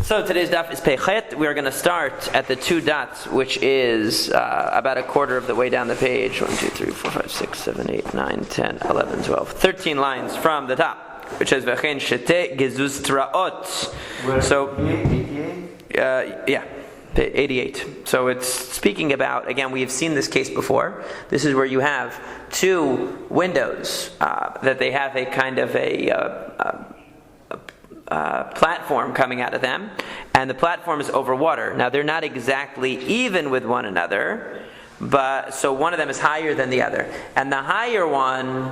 So today's daf is Masekhet. We are going to start at the two dots, which is about a quarter of the way down the page. 1, 2, 3, 4, 5, 6, 7, 8, 9, 10, 11, 12, 13 lines from the top, which says V'chein shete gezuz traot. So, 88. So it's speaking about, again, we have seen this case before. This is where you have two windows that they have a kind of a platform coming out of them, and the platform is over water. Now they're not exactly even with one another, but so one of them is higher than the other, and the higher one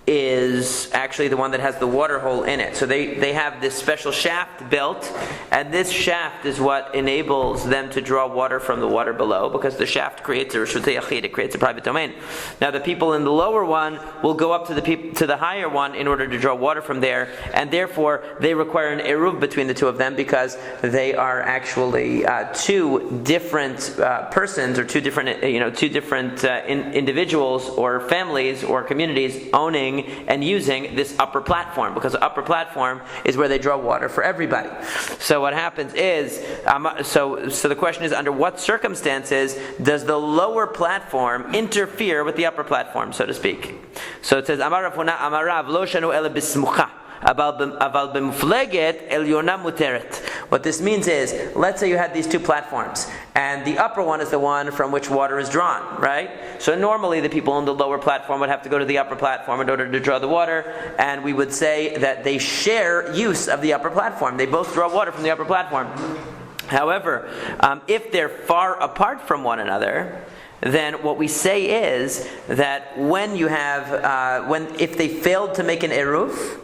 is actually the one that has the water hole in it. So they have this special shaft built, and this shaft is what enables them to draw water from the water below, because the shaft creates a reshut yachid, it creates a private domain. Now the people in the lower one will go up to the higher one in order to draw water from there, and therefore they require an eruv between the two of them, because they are actually two different persons, or two different individuals or families or communities owning and using this upper platform, because the upper platform is where they draw water for everybody. So what happens is, so the question is, under what circumstances does the lower platform interfere with the upper platform, so to speak? So it says, Amar Rav Huna, Amar Rav, lo shanu ela b'smucha. What this means is, let's say you had these two platforms, and the upper one is the one from which water is drawn, right? So normally the people on the lower platform would have to go to the upper platform in order to draw the water, and we would say that they share use of the upper platform. They both draw water from the upper platform. However, if they're far apart from one another, then what we say is that when you have, if they failed to make an eruv,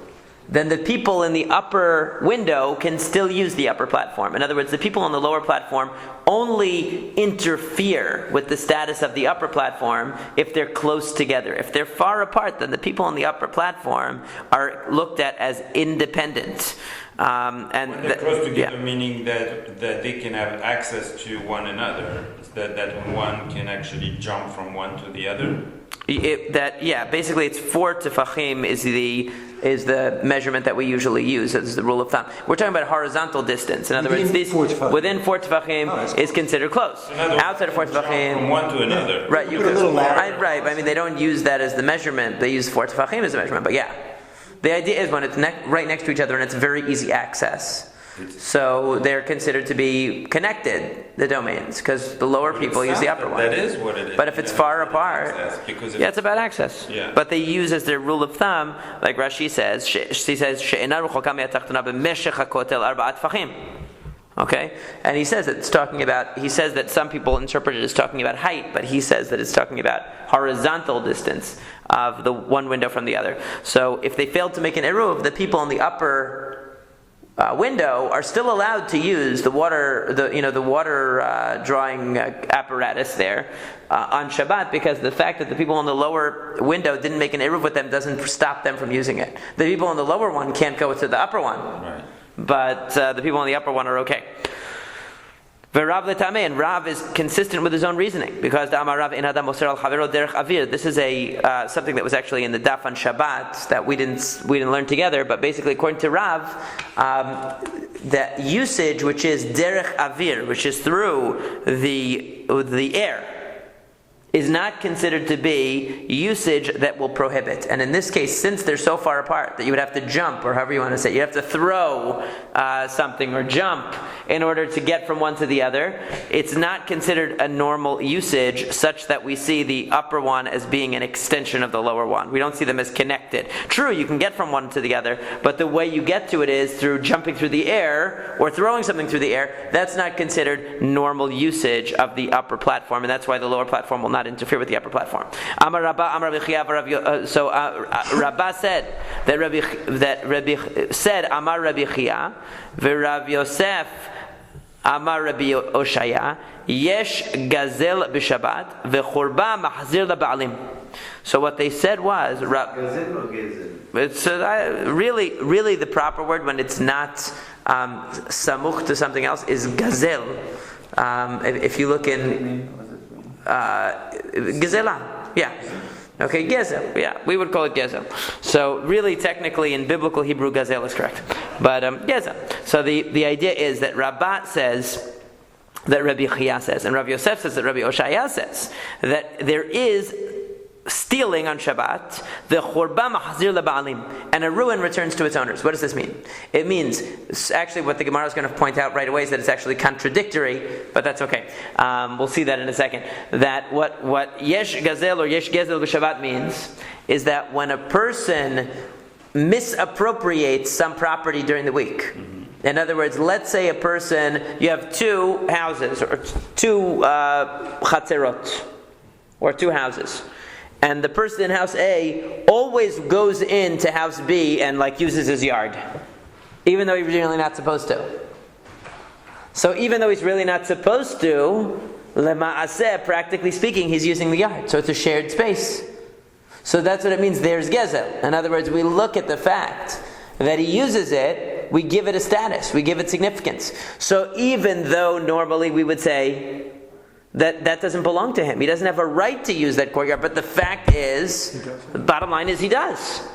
then the people in the upper window can still use the upper platform. In other words, the people on the lower platform only interfere with the status of the upper platform if they're close together. If they're far apart, then the people on the upper platform are looked at as independent. And they're close together, meaning that they can have access to one another, that one can actually jump from one to the other. Basically it's 4 tefachim is the measurement that we usually use as the rule of thumb. We're talking about horizontal distance. In other words, within 4 tefachim is considered close. Outside of 4 tefachim, from one to another. Right, you could. Right. I mean, they don't use that as the measurement. They use 4 tefachim as the measurement. But yeah, the idea is when it's right next to each other and it's very easy access. So they're considered to be connected, the domains, because the lower people use the upper one. That is what it is. But if it's far apart, it's about access. Yeah. But they use as their rule of thumb, like Rashi says, she says, okay? And he says that some people interpret it as talking about height, but he says that it's talking about horizontal distance of the one window from the other. So if they failed to make an eruv, the people in the upper window are still allowed to use the water drawing apparatus there on Shabbat, because the fact that the people in the lower window didn't make an eruv with them doesn't stop them from using it. The people in the lower one can't go to the upper one, right. But the people in the upper one are okay. V'Rav letamei, and Rav is consistent with his own reasoning, because the Amar Rav in Adam Moser al Chavero derech avir. This is something that was actually in the daf on Shabbat that we didn't learn together. But basically, according to Rav, the usage which is derech avir, which is through the air, is not considered to be usage that will prohibit. And in this case, since they're so far apart that you would have to jump, or however you want to say it, you have to throw something or jump in order to get from one to the other, it's not considered a normal usage such that we see the upper one as being an extension of the lower one. We don't see them as connected. True, you can get from one to the other, but the way you get to it is through jumping through the air or throwing something through the air. That's not considered normal usage of the upper platform, and that's why the lower platform will not interfere with the upper platform. Amar Rabba, Amar Rabbi Chia, Rabba said that Rabbi said Amar Rabbi Chia, V'Rav Yosef Amar Rabbi Oshaya, Yesh Gazel b'Shabbat, V'Churba Mahzir LaBa'alim. So what they said was, Gazel or Gezel? It's really the proper word when it's not samuch to something else is gazel. If you look in Gezela, yeah. Okay, gezel, yeah. We would call it gezel. So really, technically, in biblical Hebrew, gazel is correct. But yes. So the idea is that Rabbah says that Rabbi Chia says, and Rabbi Yosef says that Rabbi Oshaya says that there is stealing on Shabbat, the churba mahzir leba'alim, and a ruin returns to its owners. What does this mean? It means, actually what the Gemara is going to point out right away is that it's actually contradictory, but that's okay. We'll see that in a second. That what yesh gazel or yesh gezel b'Shabbat means is that when a person misappropriates some property during the week. Mm-hmm. In other words, let's say a person, you have two houses, or two chatzerot, or two houses. And the person in house A always goes into house B and uses his yard, even though he's really not supposed to. So even though he's really not supposed to, lema'aseh, practically speaking, he's using the yard. So it's a shared space. So that's what it means, there's gezel. In other words, we look at the fact that he uses it, we give it a status, we give it significance. So even though normally we would say, that doesn't belong to him. He doesn't have a right to use that courtyard. But the fact is, the bottom line is he does.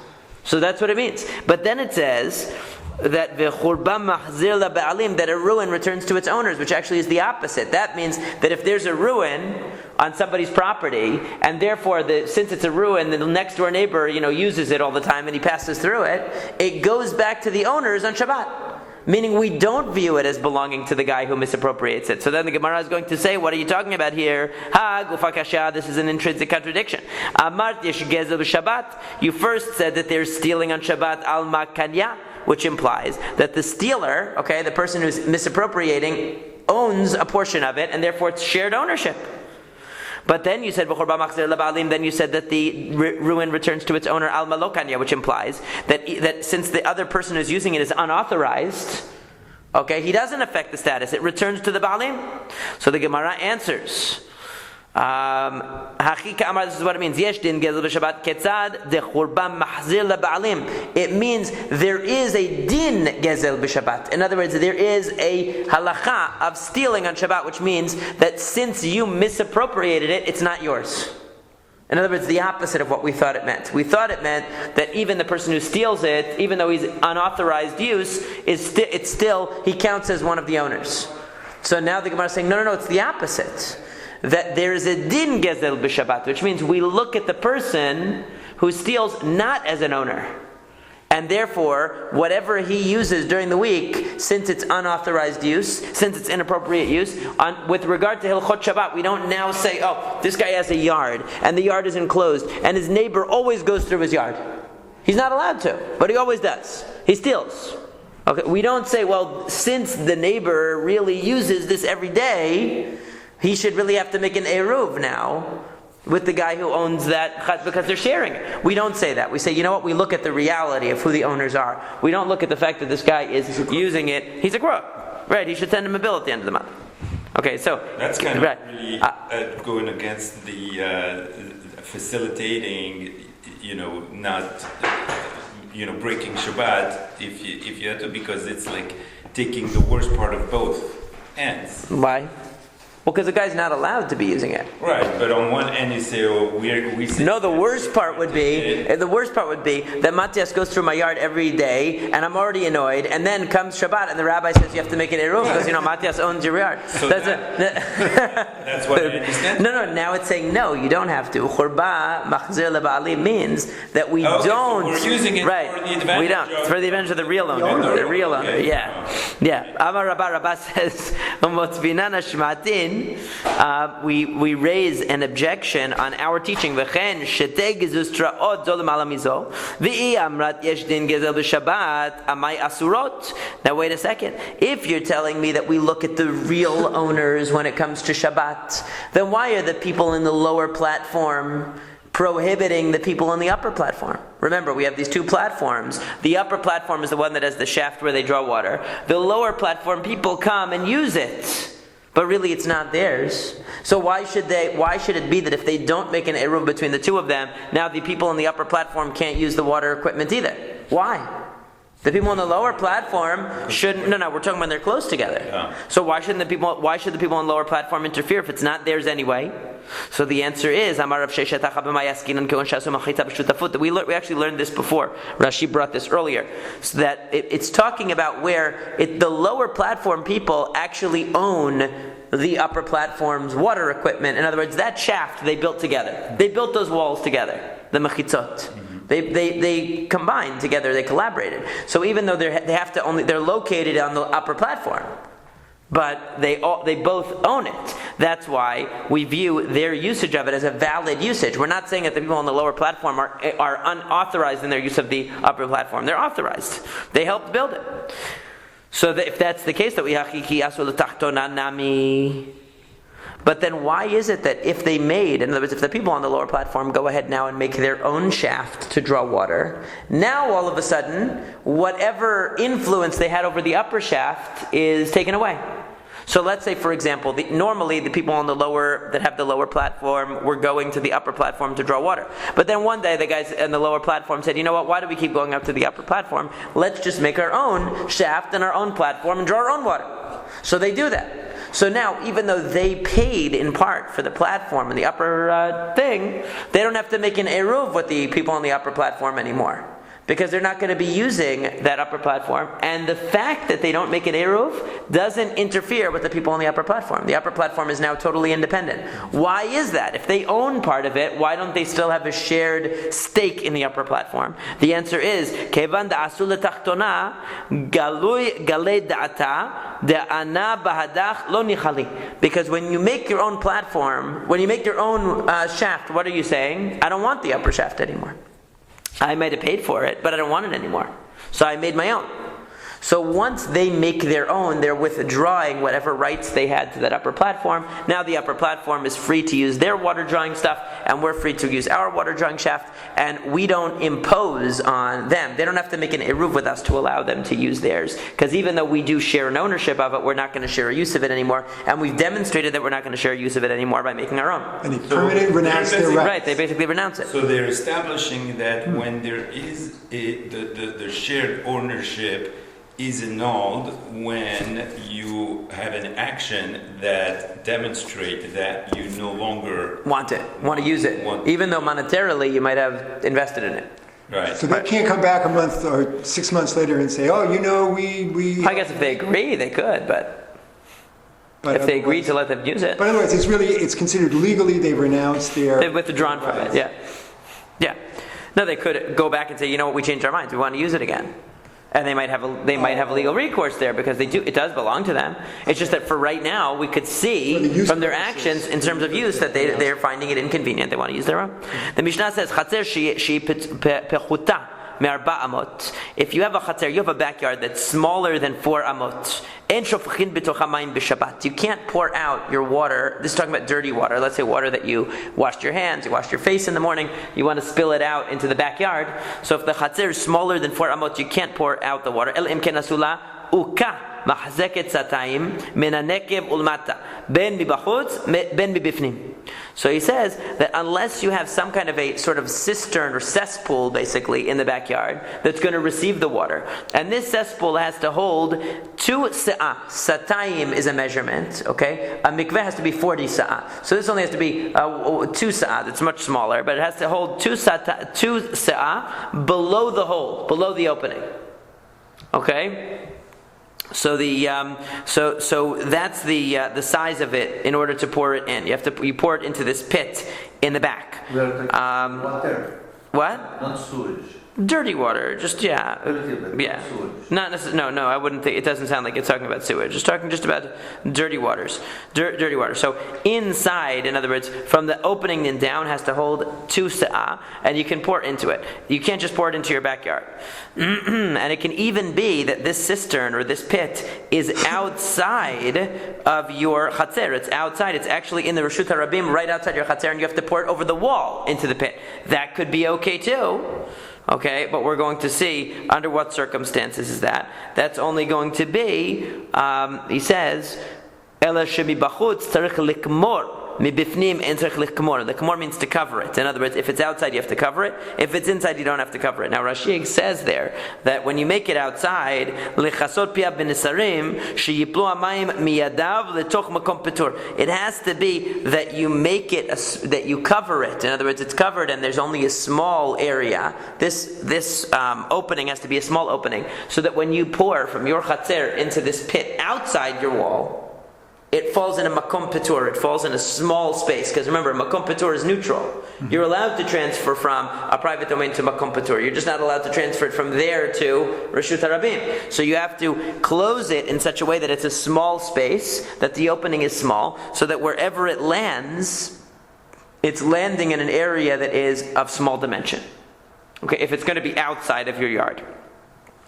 So that's what it means. But then it says that v'churba mahzir leba'alim, that a ruin returns to its owners, which actually is the opposite. That means that if there's a ruin on somebody's property, and therefore since it's a ruin, the next door neighbor uses it all the time and he passes through it, it goes back to the owners on Shabbat. Meaning we don't view it as belonging to the guy who misappropriates it. So then the Gemara is going to say, what are you talking about here? Ha, gufa kasha, this is an intrinsic contradiction. Amart yesh gezel b'Shabbat. You first said that there's stealing on Shabbat al makanya, which implies that the stealer, the person who's misappropriating, owns a portion of it, and therefore it's shared ownership. But then you said then you said that the ruin returns to its owner al malokanya, which implies that since the other person who's using it is unauthorized, he doesn't affect the status. It returns to the baalim. So the Gemara answers. This is what it means. It means there is a din gezel b'Shabbat. In other words, there is a halacha of stealing on Shabbat, which means that since you misappropriated it, it's not yours. In other words, the opposite of what we thought it meant. We thought it meant that even the person who steals it, even though he's unauthorized use, it's still, he counts as one of the owners. So now the Gemara is saying, no, it's the opposite. That there is a din gezel b'Shabbat, which means we look at the person who steals not as an owner. And therefore, whatever he uses during the week, since it's unauthorized use, since it's inappropriate use, with regard to Hilchot Shabbat, we don't now say, this guy has a yard, and the yard is enclosed, and his neighbor always goes through his yard. He's not allowed to, but he always does. He steals. We don't say, since the neighbor really uses this every day, he should really have to make an eruv now with the guy who owns that because they're sharing it. We don't say that. We say, we look at the reality of who the owners are. We don't look at the fact that this guy is using it. He's a crook. Right, he should send him a bill at the end of the month. Okay, so that's kind of really going against the facilitating, not breaking Shabbat if you have to, because it's like taking the worst part of both ends. Why? Well, because the guy's not allowed to be using it. Right, but on one end you say, we say... No, the worst part would be that Matthias goes through my yard every day, and I'm already annoyed, and then comes Shabbat, and the rabbi says you have to make an eruv, because, Matthias owns your yard. So that's what I understand? No, now it's saying, no, you don't have to. Churba, machzir leba'ali means that we don't... So we're using it for the advantage we don't. It's for the advantage of the real owner. The real owner, yeah. Amar Rabba says, we raise an objection on our teaching. Now wait a second. If you're telling me that we look at the real owners when it comes to Shabbat, then why are the people in the lower platform prohibiting the people on the upper platform? Remember, we have these two platforms. The upper platform is the one that has the shaft where they draw water. The lower platform, people come and use it, but really it's not theirs. So why should it be that if they don't make an eruv between the two of them, now the people on the upper platform can't use the water equipment either? Why? The people on the lower platform shouldn't. No, we're talking when they're close together. Yeah. So why should the people on the lower platform interfere if it's not theirs anyway? So the answer is Amar Rav Sheshet we actually learned this before. Rashi brought this earlier. So that it's talking about where the lower platform people actually own the upper platform's water equipment. In other words, that shaft they built together. They built those walls together, the mechitzot. They combined together. They collaborated. So even though they're located on the upper platform, but they both own it. That's why we view their usage of it as a valid usage. We're not saying that the people on the lower platform are unauthorized in their use of the upper platform. They're authorized. They helped build it. So if that's the case, but then why is it that if they made, in other words, if the people on the lower platform go ahead now and make their own shaft to draw water, now all of a sudden, whatever influence they had over the upper shaft is taken away. So let's say, for example, normally the people on the lower, that have the lower platform, were going to the upper platform to draw water. But then one day the guys on the lower platform said, you know what, why do we keep going up to the upper platform? Let's just make our own shaft and our own platform and draw our own water. So they do that. So now, even though they paid in part for the platform and the upper thing, they don't have to make an eruv with the people on the upper platform anymore, because they're not going to be using that upper platform. And the fact that they don't make an eruv doesn't interfere with the people on the upper platform. The upper platform is now totally independent. Why is that? If they own part of it, why don't they still have a shared stake in the upper platform? The answer is, Kevan da'asu letachtona galei da'ata de'ana bahadach lo nichali. Because when you make your own platform, when you make your own shaft, what are you saying? I don't want the upper shaft anymore. I might have paid for it, but I don't want it anymore. So I made my own. So once they make their own, they're withdrawing whatever rights they had to that upper platform. Now the upper platform is free to use their water drawing stuff, and we're free to use our water drawing shaft, and we don't impose on them. They don't have to make an eruv with us to allow them to use theirs. Because even though we do share an ownership of it, we're not going to share a use of it anymore, and we've demonstrated that we're not going to share a use of it anymore by making our own. And they permanently renounce their rights. Right, they basically renounce it. So they're establishing that when there is the shared ownership is annulled when you have an action that demonstrates that you no longer want to use it, even though monetarily you might have invested in it. Right. So they can't come back a month or 6 months later and say, "Oh, you know, we." I guess if they agree, they could, but if they agree to let them use it. But in other words, it's considered legally. They've renounced they've withdrawn from it. Yeah. No, they could go back and say, you know what, we changed our minds. We want to use it again. And they might have legal recourse there because it does belong to them. It's just that for right now, we could see from their actions in terms of use that they're finding it inconvenient. They want to use their own. The Mishnah says, "Chatzer she pechuta me'arba amot." If you have a chatzer, you have a backyard that's smaller than 4 amot. En shofchin b'tocha mayim b'Shabbat. You can't pour out your water. This is talking about dirty water. Let's say water that you washed your hands, you washed your face in the morning. You want to spill it out into the backyard. So if the chatzer is smaller than 4 amot, you can't pour out the water. El imken asula uka mahzeket satayim min hanekev ulmata ben mibachutz ben mibifnim. So he says that unless you have some kind of a sort of cistern or cesspool, basically, in the backyard that's going to receive the water, and this cesspool has to hold 2 sa'ah. Satayim is a measurement, okay? A mikveh has to be 40 sa'ah. So this only has to be 2 sa'ah. It's much smaller, but it has to hold 2 sa'ah below the hole, below the opening. Okay? So so that's the size of it in order to pour it in. You pour it into this pit in the back. Water. What? Not sewage. Dirty water, just Sewage. Not necessarily. No, I wouldn't think. It doesn't sound like it's talking about sewage. It's talking just about dirty waters, dirty water. So inside, in other words, from the opening and down, has to hold 2 sa'ah, and you can pour into it. You can't just pour it into your backyard. And it can even be that this cistern or this pit is outside of your chatzer. It's outside. It's actually in the Reshut HaRabim, right outside your chatzer, and you have to pour it over the wall into the pit. That could be okay too. Okay, but we're going to see under what circumstances is that. That's only going to be, he says, Ela shemi bachutz tzarich likmor mibifnim ein tzarich lichkamor. Lichkamor means to cover it. In other words, if it's outside, you have to cover it. If it's inside, you don't have to cover it. Now, Rashi says there that when you make it outside, lichasot piyav b'nesarim sheyiplu hamayim miyadav letoch makom petur. It has to be that you make it, that you cover it. In other words, it's covered and there's only a small area. This opening has to be a small opening, so that when you pour from your chatzer into this pit outside your wall, it falls in a makom petur. It falls in a small space. Because remember, makom petur is neutral. You're allowed to transfer from a private domain to makom petur. You're just not allowed to transfer it from there to Reshut HaRabim. So you have to close it in such a way that it's a small space, that the opening is small, so that wherever it lands, it's landing in an area that is of small dimension. Okay, if it's going to be outside of your yard.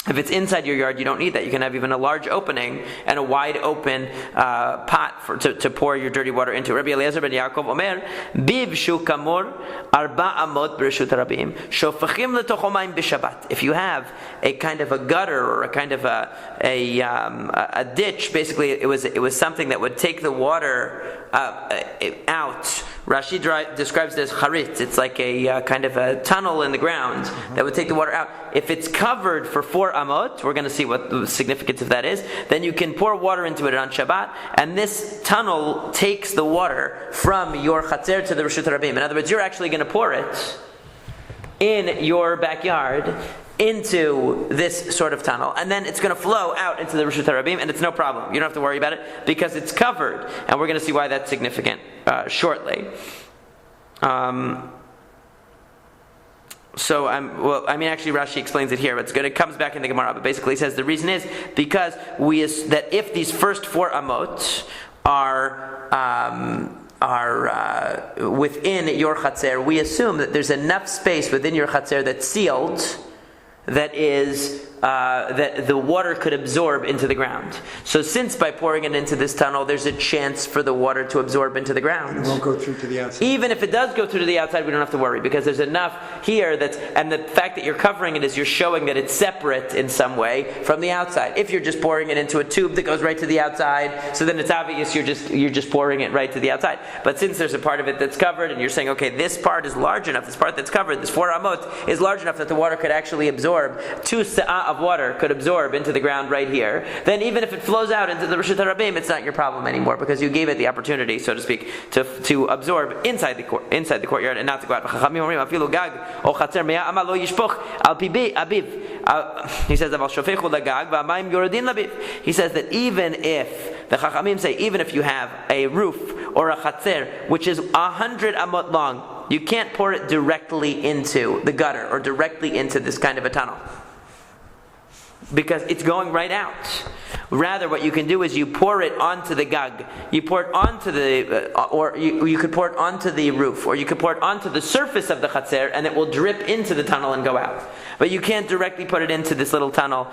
If it's inside your yard, you don't need that. You can have even a large opening and a wide open pot to pour your dirty water into. Rabbi Eliezer ben Yaakov Omer, Biv shu kamor arba amot b'reshut harabim shofachim letocho mayim b'Shabbat. If you have a kind of a gutter or a kind of a ditch, basically it was something that would take the water out. Rashi describes it as charitz. It's like a kind of a tunnel in the ground that would take the water out. If it's covered for 4 amot, we're going to see what the significance of that is, then you can pour water into it on Shabbat, and this tunnel takes the water from your chatzer to the Reshut HaRabim. In other words, you're actually going to pour it in your backyard into this sort of tunnel, and then it's going to flow out into the Reshut HaRabim, and it's no problem. You don't have to worry about it because it's covered, and we're going to see why that's significant shortly. Actually, Rashi explains it here, but it's good. It comes back in the Gemara, but basically he says the reason is because that if these first 4 amot are within your chatzer, we assume that there's enough space within your chatzer that's sealed, that is that the water could absorb into the ground. So since by pouring it into this tunnel, there's a chance for the water to absorb into the ground. It won't go through to the outside. Even if it does go through to the outside, we don't have to worry, because there's enough here and the fact that you're covering it is you're showing that it's separate in some way from the outside. If you're just pouring it into a tube that goes right to the outside, so then it's obvious you're just pouring it right to the outside. But since there's a part of it that's covered, and you're saying, okay, this part is large enough, this part that's covered, this 4 amot is large enough that the water could actually absorb, 2 sa'ah of water could absorb into the ground right here, then even if it flows out into the Reshut HaRabim, it's not your problem anymore, because you gave it the opportunity, so to speak, to absorb inside the courtyard and not to go out. He says he says that even if the Chachamim say, even if you have a roof or a chatzer which is 100 amot long, you can't pour it directly into the gutter or directly into this kind of a tunnel, because it's going right out. Rather, what you can do is you pour it onto the gag. You pour it onto the, or you could pour it onto the roof, or you could pour it onto the surface of the chatzer, and it will drip into the tunnel and go out. But you can't directly put it into this little tunnel,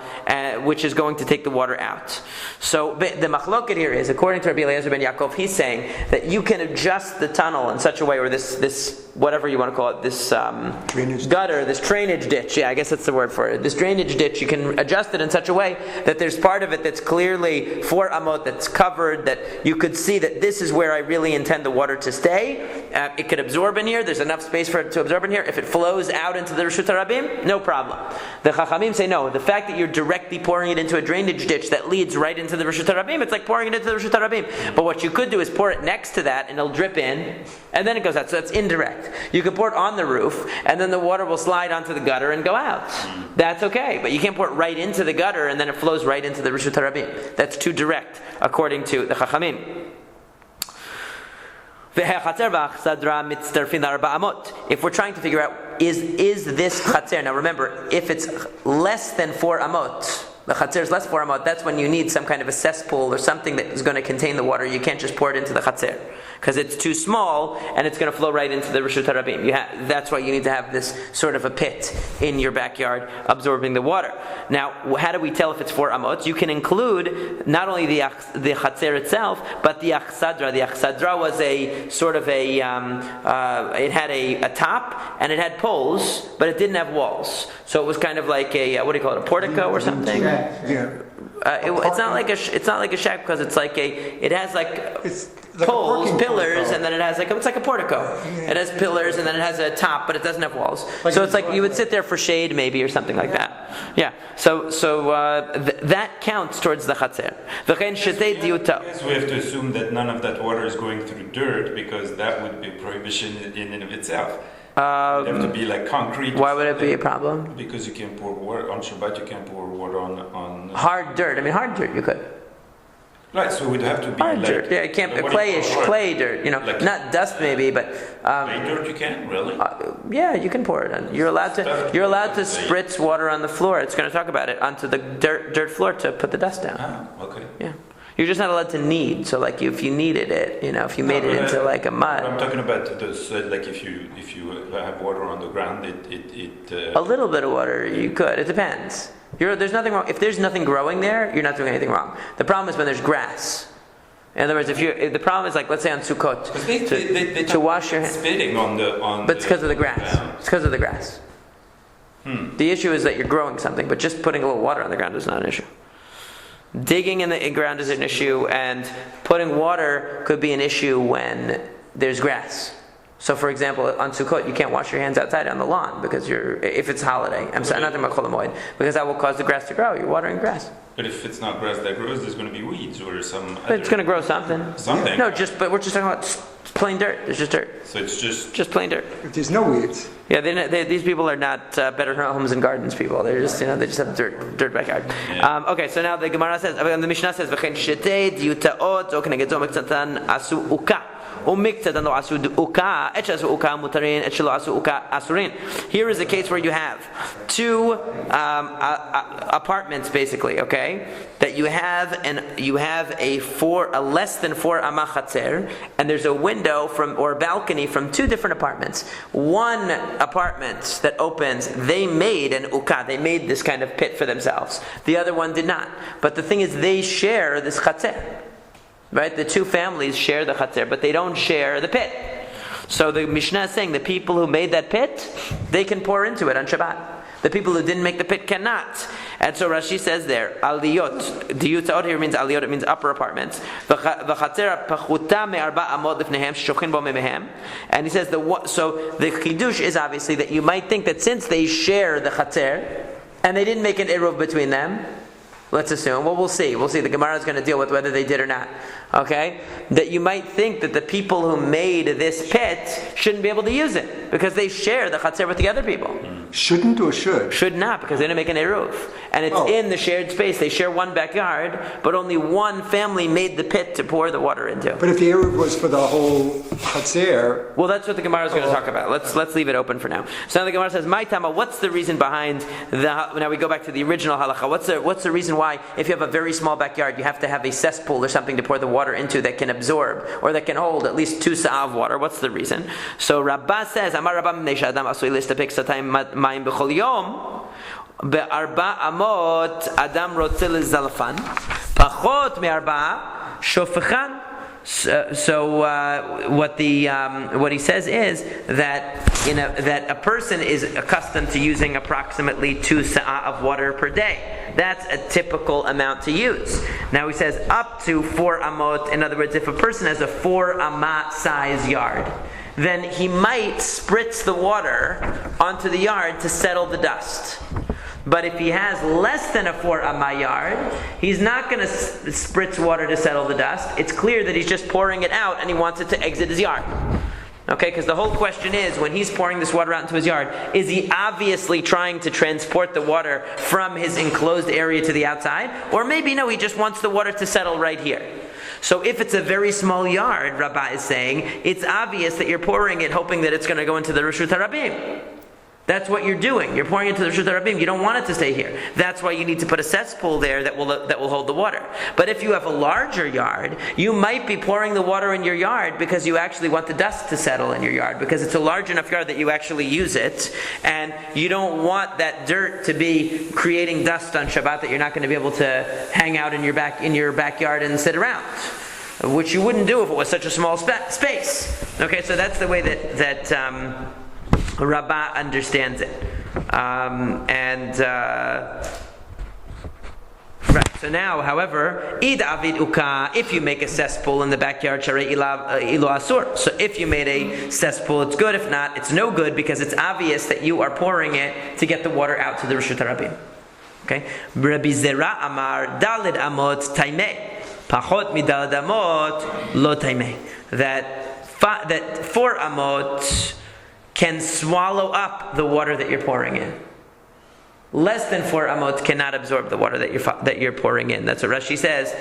which is going to take the water out. So the machloket here is, according to Rabbi Eliezer ben Yaakov, he's saying that you can adjust the tunnel in such a way, or this whatever you want to call it, this gutter, this drainage ditch. Yeah, I guess that's the word for it. This drainage ditch, you can adjust it in such a way that there's part of it that's clearly 4 amot that's covered, that you could see that this is where I really intend the water to stay. It could absorb in here. There's enough space for it to absorb in here. If it flows out into the Reshut HaRabim, no problem. The Chachamim say no. The fact that you're directly pouring it into a drainage ditch that leads right into the Reshut HaRabim, it's like pouring it into the Reshut HaRabim. But what you could do is pour it next to that, and it'll drip in, and then it goes out. So that's indirect. You could pour it on the roof, and then the water will slide onto the gutter and go out. That's okay. But you can't pour it right into the gutter, and then it flows right into the Reshut HaRabim. That's too direct, according to the Chachamim. If we're trying to figure out, is this chatzer, now remember, if it's less than 4 amot, the chatzer is less than 4 amot, that's when you need some kind of a cesspool or something that is going to contain the water. You can't just pour it into the chatzer, because it's too small and it's going to flow right into the Reshut HaRabim. That's why you need to have this sort of a pit in your backyard absorbing the water. Now, how do we tell if it's 4 amot? You can include not only the chatzer itself, but the achsadra. The achsadra was a sort of it had a top and it had poles, but it didn't have walls. So it was kind of like a, what do you call it, a portico or something? Yeah. It's not like a shack, because it's like it has like poles, parking pillars, portico. and then it has it's like a portico. Yeah. It has pillars, and then it has a top, but it doesn't have walls. Like So a it's like you would driveway. sit there for shade, maybe, or something like that. Yeah. So that counts towards the chatzer. V'chein shetei diuta. Yes, we have to assume that none of that water is going through dirt because that would be prohibition in and of itself. It would have to be like concrete. or Why would it be a something. problem? Because you can pour water on Shabbat. You can pour water on. Hard dirt. I mean, hard dirt you could. Right, so it would have to be Hard like dirt. Yeah, it can't. what do you Clayish, call it? clay dirt. Like- not dust maybe, but. Clay dirt you can really. Yeah, you can pour it on. You're allowed to spritz water on the floor. It's going to talk about it onto the dirt floor to put the dust down. Ah, okay. Yeah, you're just not allowed to knead. So like if you kneaded it, if you made it but into like a I'm mud, talking about those like if you have water on the ground, a little bit of water you could. It depends. There's nothing wrong. If there's nothing growing there, you're not doing anything wrong. The problem is when there's grass. In other words, the problem is like let's say on Sukkot they to wash your hands. spitting on. But it's because of the grass. It's because of the grass. The issue is that you're growing something, but just putting a little water on the ground is not an issue. Digging in the ground is an issue, and putting water could be an issue when there's grass. So, for example, on Sukkot, you can't wash your hands outside on the lawn because if it's holiday. I'm not talking about Chol Hamoed, because that will cause the grass to grow. You're watering grass. But if it's not grass that grows, there's going to be weeds or some. But it's going to grow something. Something. No, but we're just talking about plain dirt. It's just dirt. So it's Just plain dirt. If there's no weeds. Yeah, these people are not Better Homes and Gardens people. They're just, they just have dirt backyard. Yeah. Okay, so now the Gemara says, the Mishnah says, "V'chein shetei diutaot o keneged zo miktzatan asu uka." Here is a case where you have two apartments, basically, okay, that you have a less than 4 amah chatzer, and there's a window or a balcony from two different apartments. One apartment that opens, they made an uka, they made this kind of pit for themselves. The other one did not. But the thing is, they share this chatzer. Right? The two families share the chatzer, but they don't share the pit. So the Mishnah is saying the people who made that pit, they can pour into it on Shabbat. The people who didn't make the pit cannot. And so Rashi says there, aliyot. Diyutaot here means aliyot, it means upper apartments. And he says, so the chidush is obviously that you might think that since they share the chatzer, and they didn't make an eruv between them, let's assume. Well, we'll see. The Gemara is going to deal with whether they did or not. Okay? That you might think that the people who made this pit shouldn't be able to use it because they share the chatzer with the other people. Shouldn't or should? Should not, because they didn't make an eruv. And it's in the shared space. They share one backyard, but only one family made the pit to pour the water into. But if the Eruv was for the whole Chatzir, Well, that's what the Gemara is going to talk about. Let's leave it open for now. So now the Gemara says, "My Tama, what's the reason behind the?" Now we go back to the original halacha. What's the reason why, if you have a very small backyard, you have to have a cesspool or something to pour the water into that can absorb or that can hold at least 2 sa'ah of water? What's the reason? So Rabbah says, "Amar Rabbah mnei shadam asui listapek satayim mayim b'chol yom." Be'arba amot adam rotze lezalfan pachot me'arba shofechan. So what he says is that that a person is accustomed to using approximately 2 sa'ah of water per day. That's a typical amount to use. Now he says up to 4 amot. In other words, if a person has a 4 amah size yard, then he might spritz the water onto the yard to settle the dust. But if he has less than a 4 amah yard, he's not going to spritz water to settle the dust. It's clear that he's just pouring it out and he wants it to exit his yard. Okay, because the whole question is, when he's pouring this water out into his yard, is he obviously trying to transport the water from his enclosed area to the outside? Or maybe no, he just wants the water to settle right here. So if it's a very small yard, Rabbah is saying, it's obvious that you're pouring it hoping that it's going to go into the Reshut HaRabim. That's what you're doing. You're pouring into the Reshut HaRabim. You don't want it to stay here. That's why you need to put a cesspool there that will hold the water. But if you have a larger yard, you might be pouring the water in your yard because you actually want the dust to settle in your yard, because it's a large enough yard that you actually use it, and you don't want that dirt to be creating dust on Shabbat that you're not going to be able to hang out in your backyard and sit around, which you wouldn't do if it was such a small space. Okay, so that's the way that Rabbah understands it. Right. So now, however, id avid uka, if you make a cesspool in the backyard, sharei ilu asur. So if you made a cesspool, it's good. If not, it's no good because it's obvious that you are pouring it to get the water out to the Rishut HaRabim. Okay? Rabbi Zera amar dalid amot taimeh, pachot midalid amot lo taimeh. That 4 amot can swallow up the water that you're pouring in. Less than 4 amot cannot absorb the water that you're pouring in. That's what Rashi says.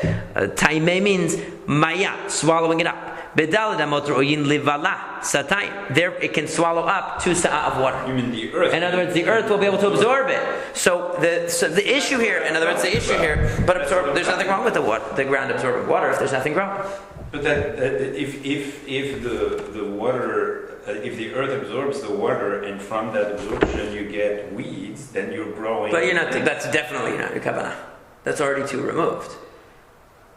Taimeh means maya, swallowing it up. Bedalid amot ro'yin livala satayim. There, it can swallow up 2 sa'ah of water. You mean the earth? In other words, the earth will be able to absorb it. So the issue here, there's nothing wrong with the ground absorbing water if there's nothing wrong. But if the water, if the earth absorbs the water, and from that absorption you get weeds, then you're growing. But that's definitely not your kavanah. That's already too removed.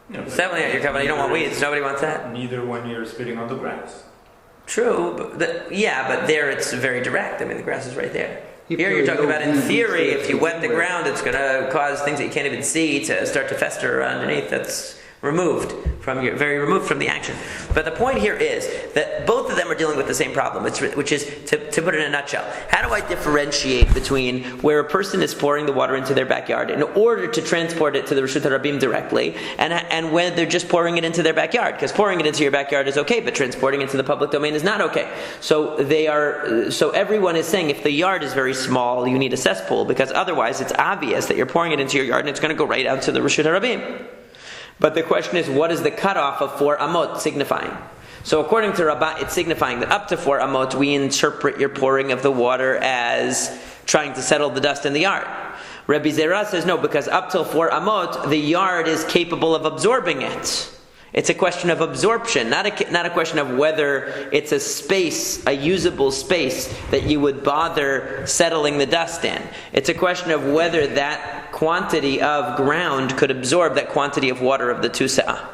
No, it's definitely not your kavanah. You don't want weeds. Nobody wants that. Neither when you're spitting on the grass. True, but there it's very direct. I mean, the grass is right there. Here you're talking about, in theory, if you wet the ground, it's going to cause things that you can't even see to start to fester underneath. That's very removed from the action. But the point here is that both of them are dealing with the same problem, which is, to put it in a nutshell, how do I differentiate between where a person is pouring the water into their backyard in order to transport it to the Rishut HaRabim directly, and when they're just pouring it into their backyard? Because pouring it into your backyard is okay, but transporting it to the public domain is not okay. So everyone is saying if the yard is very small, you need a cesspool, because otherwise it's obvious that you're pouring it into your yard and it's going to go right out to the Rishut HaRabim. But the question is, what is the cutoff of 4 amot signifying? So according to Rabbah, it's signifying that up to 4 amot, we interpret your pouring of the water as trying to settle the dust in the yard. Rabbi Zera says no, because up till 4 amot, the yard is capable of absorbing it. It's a question of absorption, not a question of whether it's a usable space that you would bother settling the dust in. It's a question of whether that quantity of ground could absorb that quantity of water of the 2 sa'ah.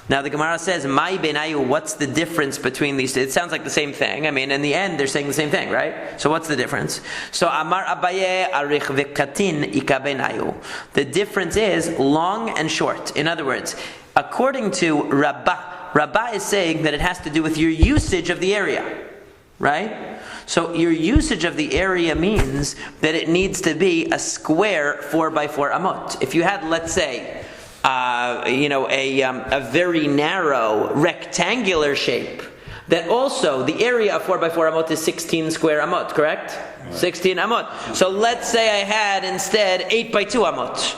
Now the Gemara says, Mai benayu, what's the difference between these two? It sounds like the same thing. I mean, in the end, they're saying the same thing, right? So what's the difference? So Amar Abaye arich v'katin ika benayu. The difference is long and short. In other words, according to Rabbah is saying that it has to do with your usage of the area, right? So your usage of the area means that it needs to be a square 4x4 amot. If you had, let's say, a very narrow rectangular shape, that also the area of 4x4 amot is 16 square amot, correct? Right. 16 amot. So let's say I had instead 8x2 amot.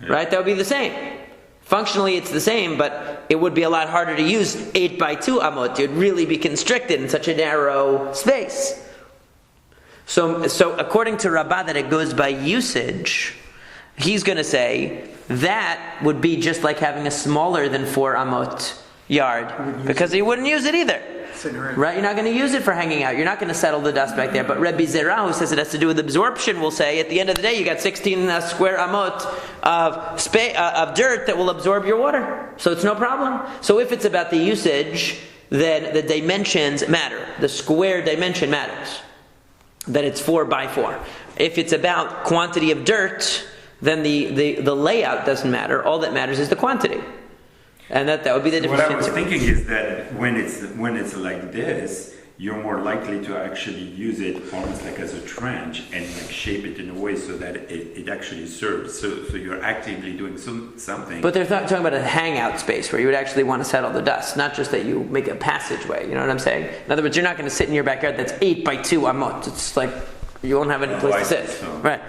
Right? That would be the same. Functionally, it's the same, but it would be a lot harder to use 8x2 amot. You'd really be constricted in such a narrow space. So according to Rabbah, that it goes by usage, he's going to say that would be just like having a smaller than 4 amot yard, because he wouldn't use it either. Right? You're not going to use it for hanging out. You're not going to settle the dust back there. But Rabbi Zera, who says it has to do with absorption, will say at the end of the day you got 16 square amot of dirt that will absorb your water. So it's no problem. So if it's about the usage, then the dimensions matter. The square dimension matters. That it's 4x4. If it's about quantity of dirt, then the layout doesn't matter. All that matters is the quantity. And that would be the difference. What I was thinking is that when it's like this, you're more likely to actually use it almost like as a trench and like shape it in a way so that it actually serves. So you're actively doing something. But they're not talking about a hangout space where you would actually want to settle the dust, not just that you make a passageway. You know what I'm saying? In other words, you're not going to sit in your backyard that's 8x2 amot. It's like you won't have any place to sit. So. Right.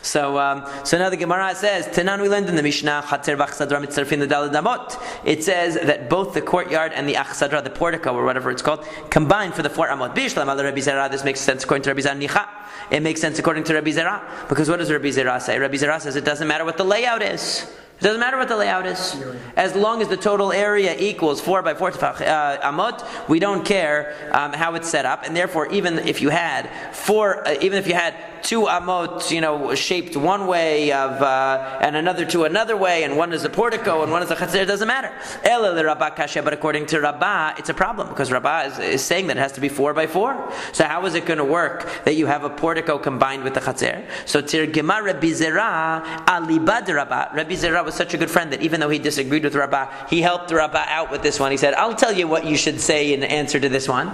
So now the Gemara says, Tenan, we learned in the Mishnah, Chatzer v'achsadra mitzarfin l'daled amot. It says that both the courtyard and the achsadra, the portico or whatever it's called, combine for the 4 amot. Bishlam ala Rabbi Zera. This makes sense according to Rabbi Zera. It makes sense according to Rabbi Zera, because what does Rabbi Zera say? Rabbi Zera says it doesn't matter what the layout is. It doesn't matter what the layout is. As long as the total area equals 4 by 4 amot, we don't care how it's set up. And therefore, even if you had 2 amot, shaped one way and another to another way, and one is a portico and one is a chatzir, it doesn't matter. But according to Rabbah, it's a problem because Rabbah is saying that it has to be 4 by 4. So how is it going to work that you have a portico combined with the chatzir? So Tirgema Rabbi Zera alibad Rabbah. Rabbi Zera was such a good friend that even though he disagreed with Rabbah, he helped Rabbah out with this one. He said, "I'll tell you what you should say in answer to this one."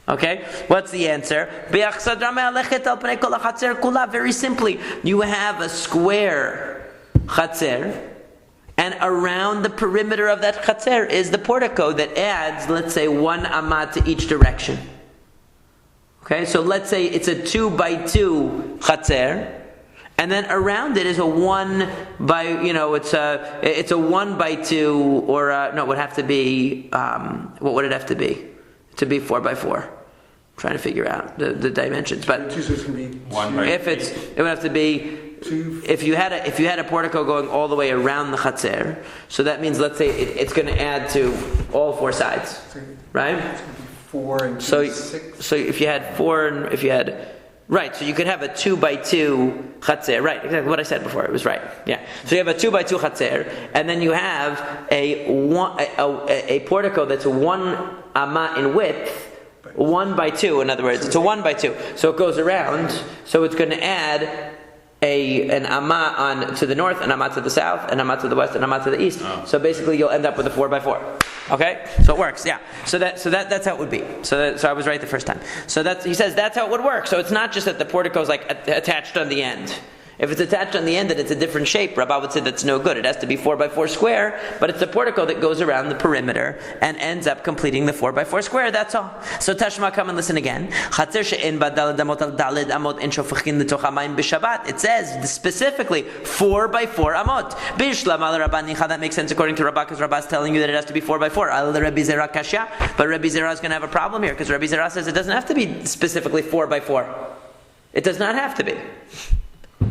Okay, what's the answer? Very simply, you have a square chatzir, and around the perimeter of that chatzir is the portico that adds, let's say, 1 amah to each direction. Okay, so let's say it's a 2 by 2 chatzir, and then around it is a 1 by, it's a 1 by 2, or no, it would have to be, what would it have to be? To be 4 by 4. I'm trying to figure out the dimensions, but Two, so it's going to be 1 by it would have to be, if you had a portico going all the way around the chatzir, so that means, let's say it's going to add to all 4 sides, right? It's going to be 4 and 2, So 6. so if you had 4 and if you had, right, so you could have a 2 by 2 chatzir, right, exactly what I said before, it was right, yeah. So you have a 2 by 2 chatzir, and then you have a portico that's 1 amah in width, 1 by 2, in other words, it's a 1 by 2. So it goes around, so it's going to add an amah on to the north, an amah to the south, an amah to the west, an amah to the east. Oh. So basically you'll end up with a 4 by 4. Okay? So it works, yeah. So that's how it would be. So I was right the first time. So he says that's how it would work. So it's not just that the portico is attached on the end. If it's attached on the end and it's a different shape, Rabbah would say that's no good. It has to be 4 by 4 square, but it's a portico that goes around the perimeter and ends up completing the 4 by 4 square, that's all. So Tashma, come and listen again. It says specifically 4 by 4 amot. That makes sense according to Rabbah, because Rabbah is telling you that it has to be 4 by 4. But Rabbi Zera is going to have a problem here, because Rabbi Zera says it doesn't have to be specifically 4 by 4. It does not have to be.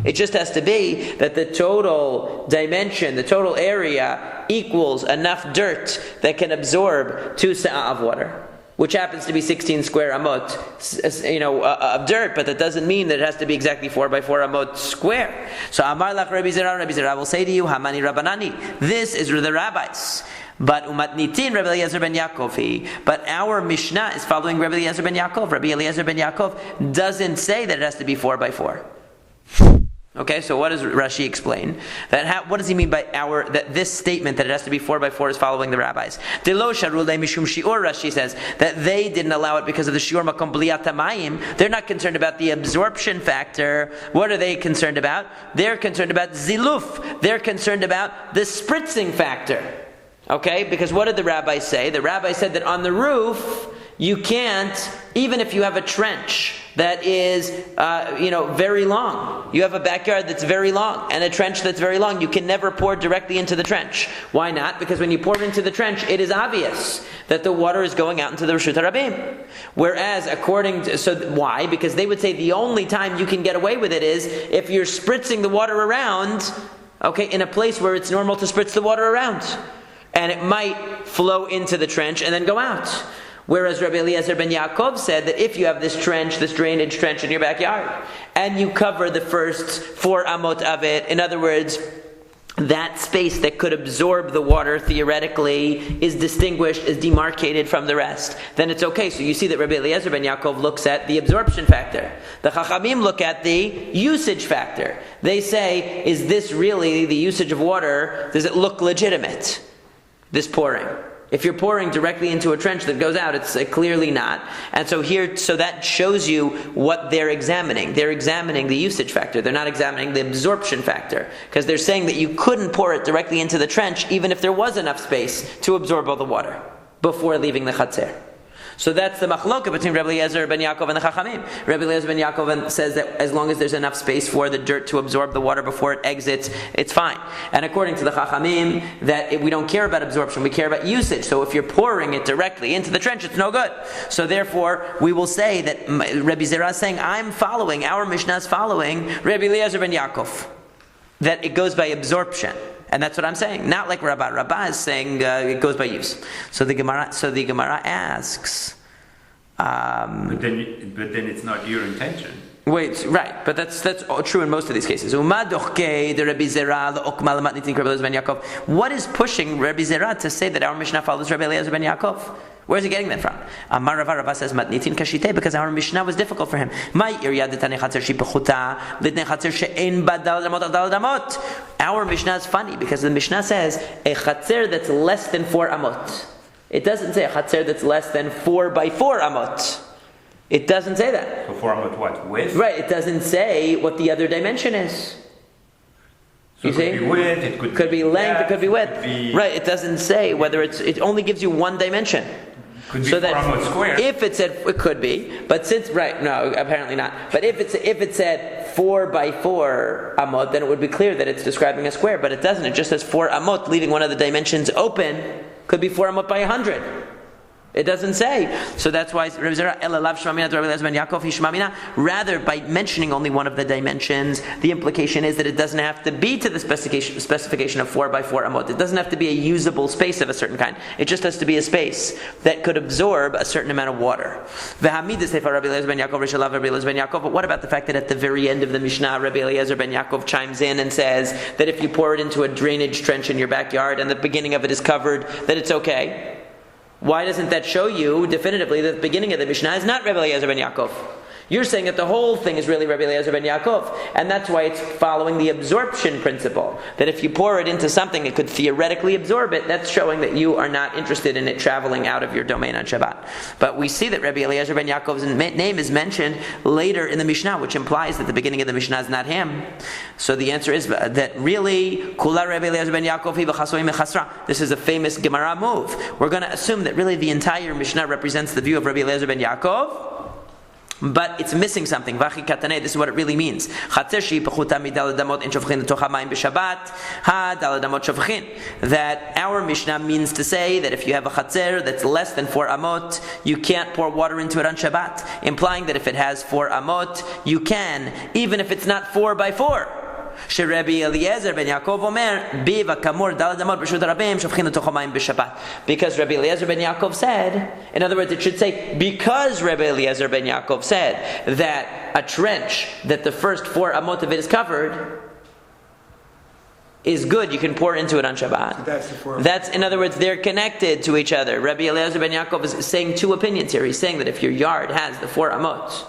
It just has to be that the total dimension, the total area, equals enough dirt that can absorb 2 sa'ah of water, which happens to be 16 square amot, of dirt, but that doesn't mean that it has to be exactly 4 by 4 amot square. So Amar Lach Rabbi Zera will say to you, Hamani Rabbanani, this is the rabbis. But Umatnitin Rabbi Eliezer ben Yaakov. But our Mishnah is following Rabbi Eliezer ben Yaakov. Rabbi Eliezer ben Yaakov doesn't say that it has to be 4 by 4. Okay, so what does Rashi explain? What does he mean by that this statement that it has to be 4 by 4 is following the rabbis? Delo sharulei mishum shiur, Rashi says that they didn't allow it because of the shiur makom bliat hamayim. They're not concerned about the absorption factor. What are they concerned about? They're concerned about ziluf. They're concerned about the spritzing factor. Okay, because what did the rabbis say? The rabbis said that on the roof you can't, even if you have a trench that is, very long. You have a backyard that's very long and a trench that's very long. You can never pour directly into the trench. Why not? Because when you pour into the trench, it is obvious that the water is going out into the Reshut HaRabim. Whereas, why? Because they would say the only time you can get away with it is if you're spritzing the water around, in a place where it's normal to spritz the water around. And it might flow into the trench and then go out. Whereas Rabbi Eliezer ben Yaakov said that if you have this drainage trench in your backyard, and you cover the first 4 amot of it, in other words, that space that could absorb the water theoretically is distinguished, is demarcated from the rest, then it's okay. So you see that Rabbi Eliezer ben Yaakov looks at the absorption factor. The Chachamim look at the usage factor. They say, is this really the usage of water? Does it look legitimate, this pouring? If you're pouring directly into a trench that goes out, it's clearly not. And so that shows you what they're examining. They're examining the usage factor. They're not examining the absorption factor. Because they're saying that you couldn't pour it directly into the trench even if there was enough space to absorb all the water before leaving the chatzir. So that's the machloka between Rabbi Eliezer ben Yaakov and the Chachamim. Rabbi Eliezer ben Yaakov says that as long as there's enough space for the dirt to absorb the water before it exits, it's fine. And according to the Chachamim, we don't care about absorption, we care about usage. So if you're pouring it directly into the trench, it's no good. So therefore, we will say that Rabbi Zera is saying, our Mishnah is following Rabbi Eliezer ben Yaakov, that it goes by absorption. And that's what I'm saying. Not like Rabbah. Rabbah is saying it goes by use. So the Gemara asks. But then it's not your intention. Wait, right, but that's true in most of these cases. What is pushing Rabbi Zera to say that our Mishnah follows Rabbi Eliezer ben Yaakov? Where is he getting that from? Amar Rava says matnitin kashite, because our Mishnah was difficult for him. Our Mishnah is funny because the Mishnah says a chatzer that's less than 4 amot. It doesn't say a chatzer that's less than 4 by 4 amot. It doesn't say that. So 4 amot what? Width? Right, it doesn't say what the other dimension is. So you see? It could be width, it could be length, it could be width. Could be... Right, it doesn't say whether it only gives you one dimension. Could be 4 amot square. If it said, it could be, but since, right, no, apparently not. But if it said 4 by 4 amot, then it would be clear that it's describing a square, but it doesn't. It just says 4 amot, leaving one of the dimensions open. Could be 4 amot by 100. It doesn't say. So that's why rather, by mentioning only one of the dimensions, the implication is that it doesn't have to be to the specification of 4 by 4 amot. It doesn't have to be a usable space of a certain kind. It just has to be a space that could absorb a certain amount of water. But what about the fact that at the very end of the Mishnah, Rabbi Eliezer ben Yaakov chimes in and says that if you pour it into a drainage trench in your backyard and the beginning of it is covered, that it's okay? Why doesn't that show you definitively that the beginning of the Mishnah is not Rabbi Eliezer ben Yaakov? You're saying that the whole thing is really Rabbi Eliezer ben Yaakov, and that's why it's following the absorption principle. That if you pour it into something, it could theoretically absorb it. That's showing that you are not interested in it traveling out of your domain on Shabbat. But we see that Rabbi Eliezer ben Yaakov's name is mentioned later in the Mishnah, which implies that the beginning of the Mishnah is not him. So the answer is that really, Kula Rabbi Eliezer ben Yaakov hi b'chasoim mechasra. This is a famous Gemara move. We're going to assume that really the entire Mishnah represents the view of Rabbi Eliezer ben Yaakov, but it's missing something. Vachi katane, this is what it really means. That our Mishnah means to say that if you have a chatzer that's less than 4 amot, you can't pour water into it on Shabbat. Implying that if it has 4 amot, you can, even if it's not 4 by 4. Rabbi Eliezer ben Yaakov Omer, Biva Kamor Dalad Amot B'Shut Rabbeim Shavchin L'Tocho Mayim B'Shabbat. Because Rabbi Eliezer ben Yaakov said, in other words, it should say, because Rabbi Eliezer ben Yaakov said that a trench that the first 4 amot of it is covered is good, you can pour into it on Shabbat. So that's the 4 amot. That's, in other words, they're connected to each other. Rabbi Eliezer ben Yaakov is saying 2 opinions here. He's saying that if your yard has the 4 amot,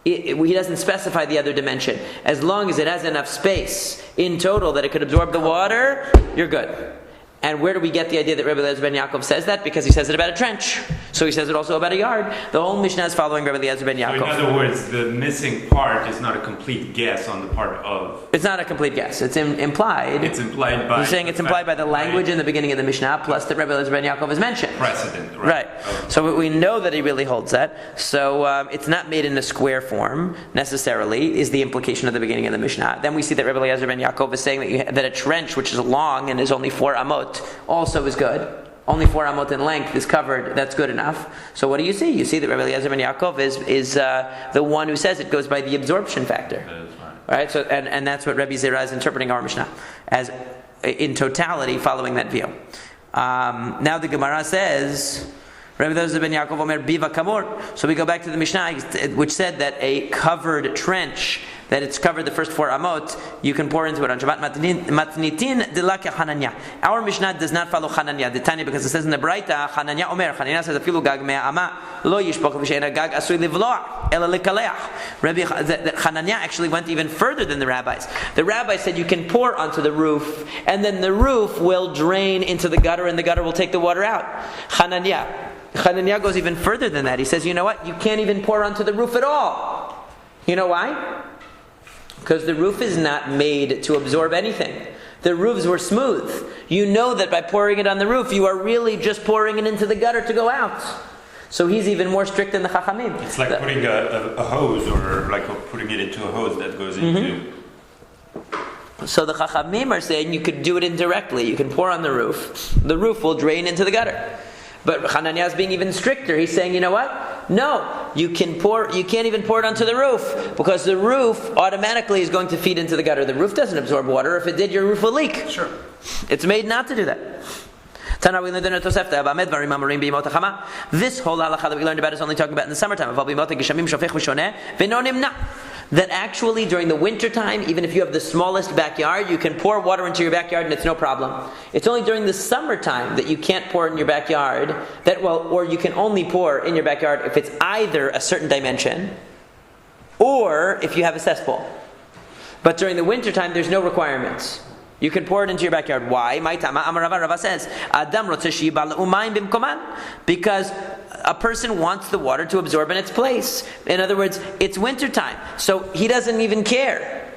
he doesn't specify the other dimension. As long as it has enough space in total that it could absorb the water, you're good. And where do we get the idea that Rabbi Eliezer ben Yaakov says that? Because he says it about a trench. So he says it also about a yard. The whole Mishnah is following Rabbi Eliezer ben Yaakov. So in other words, the missing part is not a complete guess on the part of... It's not a complete guess. It's implied. It's implied by... You're saying it's implied by the language in the beginning of the Mishnah, plus that Rabbi Eliezer ben Yaakov is mentioned. Precedent, Right. Okay. So we know that he really holds that. So it's not made in a square form, necessarily, is the implication of the beginning of the Mishnah. Then we see that Rabbi Eliezer ben Yaakov is saying that a trench, which is long and is only 4 amot, also is good. Only 4 amot in length is covered, that's good enough. So what do you see? You see that Rabbi Eliezer ben Yaakov is the one who says it goes by the absorption factor. Right? So and that's what Rabbi Zera is interpreting our Mishnah as in totality following that view. Now the Gemara says, Rabbi Eliezer ben Yaakov Omer Biva Kamor. So we go back to the Mishnah, which said that a covered trench, that it's covered the first 4 amot, you can pour into it on Shabbat. Matnitin delaka Hananya. Our Mishnah does not follow Hananya, the Tanya, because it says in the Braita, Hananya Omer, Hananya says, Afilu gag me'ama, lo yishpok v'she'ena gag asui livlo'ah, ela lekaleach. Hananya actually went even further than the rabbis. The rabbis said you can pour onto the roof, and then the roof will drain into the gutter, and the gutter will take the water out. Hananya goes even further than that. He says, you know what? You can't even pour onto the roof at all. You know why? Because the roof is not made to absorb anything. The roofs were smooth. You know that by pouring it on the roof, you are really just pouring it into the gutter to go out. So he's even more strict than the Chachamim. It's like putting a hose, or like putting it into a hose that goes into... So the Chachamim are saying you could do it indirectly. You can pour on the roof. The roof will drain into the gutter. But Hananiah is being even stricter. He's saying, you know what? No, you can't even pour it onto the roof, because the roof automatically is going to feed into the gutter. The roof doesn't absorb water. If it did, your roof will leak. Sure. It's made not to do that. This whole halacha that we learned about is only talking about in the summertime. That actually during the winter time, even if you have the smallest backyard, you can pour water into your backyard and it's no problem. It's only during the summertime that you can't pour in your backyard, or you can only pour in your backyard if it's either a certain dimension or if you have a cesspool. But during the winter time, there's no requirements. You can pour it into your backyard. Why? Rava says, because a person wants the water to absorb in its place. In other words, it's wintertime, so he doesn't even care.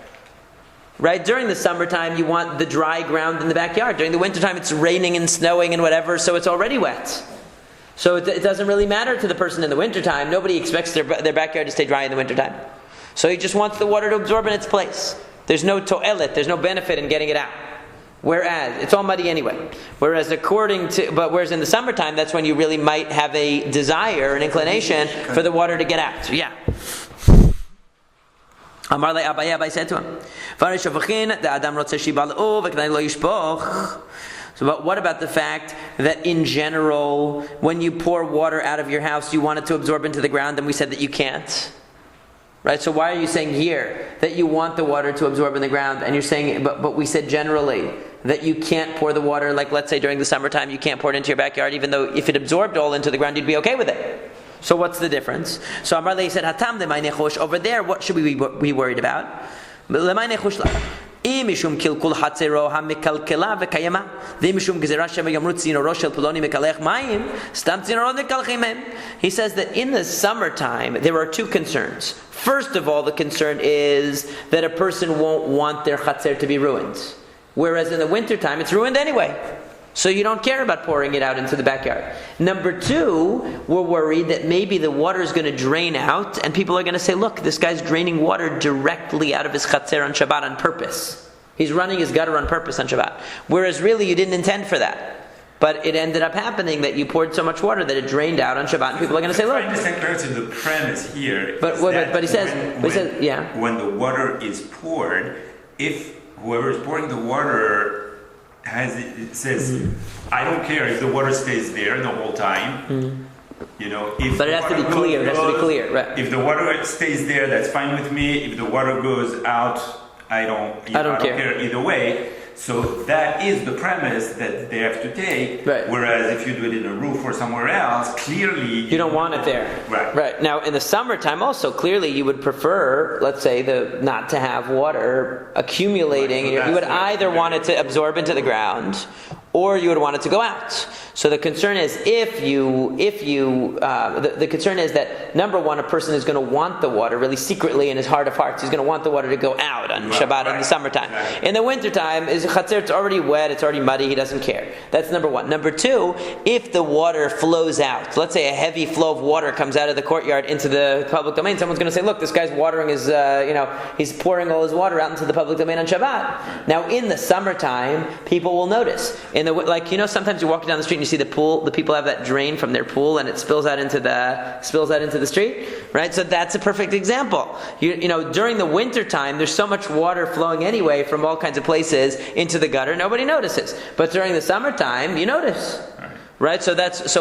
Right? During the summertime, you want the dry ground in the backyard. During the wintertime, it's raining and snowing and whatever, so it's already wet. So it doesn't really matter to the person in the wintertime. Nobody expects their backyard to stay dry in the wintertime. So he just wants the water to absorb in its place. There's no to'elet, there's no benefit in getting it out. Whereas, it's all muddy anyway. Whereas in the summertime, that's when you really might have a desire, an inclination for the water to get out. So, yeah. Amar le Abaye said to him, so, but what about the fact that in general, when you pour water out of your house, you want it to absorb into the ground, and we said that you can't? Right, so why are you saying here that you want the water to absorb in the ground, and you're saying, but we said generally that you can't pour the water, like let's say during the summertime you can't pour it into your backyard, even though if it absorbed all into the ground you'd be okay with it. So what's the difference? So Amar Lei said, Hatam lemay nechush, over there what should we be worried about? Lemay nechush la. Imishum kilkul hatzero hamikalkela v'kayama v'imishum gezerah shema yomrut zinoro shel peloni mekalech mayim stam zinoro nekalchimem. He says that in the summertime there are two concerns. First of all, the concern is that a person won't want their chatzer to be ruined, whereas in the wintertime it's ruined anyway. So you don't care about pouring it out into the backyard. Number two, we're worried that maybe the water is going to drain out and people are going to say, look, this guy's draining water directly out of his chatzer on Shabbat on purpose. He's running his gutter on purpose on Shabbat. Whereas really you didn't intend for that. But it ended up happening that you poured so much water that it drained out on Shabbat and people are going to say, look. I'm trying to say clarity to the premise here. But he says, yeah. When the water is poured, if whoever is pouring the water says, I don't care if the water stays there the whole time. If but it has to be clear. It has to be clear, right? If the water stays there, that's fine with me. If the water goes out, I don't care either way. So that is the premise that they have to take. Right. Whereas if you do it in a roof or somewhere else, clearly you don't want it there. Right. Now in the summertime also, clearly you would prefer, let's say, not to have water accumulating. Right, so you would either want it to absorb into the ground, or you would want it to go out. So the concern is the concern is that number one, a person is going to want the water really secretly in his heart of hearts. He's going to want the water to go out on Shabbat in the summertime. Exactly. In the wintertime, his chatzer, it's already wet, it's already muddy, he doesn't care. That's number one. Number two, if the water flows out, let's say a heavy flow of water comes out of the courtyard into the public domain, someone's going to say, look, this guy's watering his, he's pouring all his water out into the public domain on Shabbat. Now in the summertime, people will notice. Sometimes you walk down the street and you see the people have that drain from their pool and it spills out into the street, right? So that's a perfect example. During the winter time, there's so much water flowing anyway from all kinds of places into the gutter, nobody notices. But during the summertime, you notice. Right? So